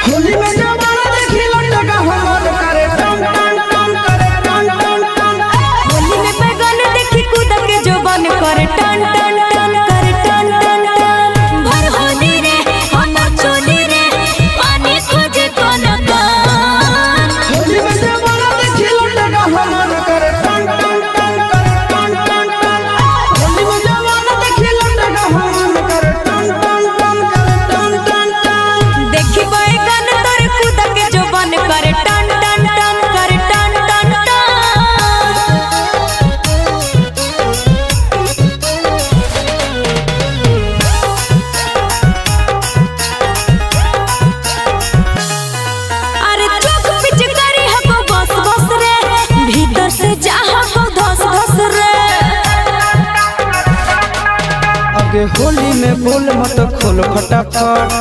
होली में जवाना देखी लटका हमर करे टन टन टन करे टन टन टन। होली में बैगन देखी कूद के जोबन करे टन टन टन करे टन टन टन। भर होली रे हमर चोली रे पानी खोजे कोन कान। होली में जवाना देखी लटका हमर करे टन टन टन करे टन टन टन। होली में जवाना देखी लटका हमर करे टन टन टन करे टन टन टन। देखी बैगन तोर कूद के जोबन करे टन टन टन करे टन टन टन। अरे चुप पिचकारी हको बस बस रे भीतर से चाह को धस धस रे। आगे होली में बोल मत खोल फटाफट।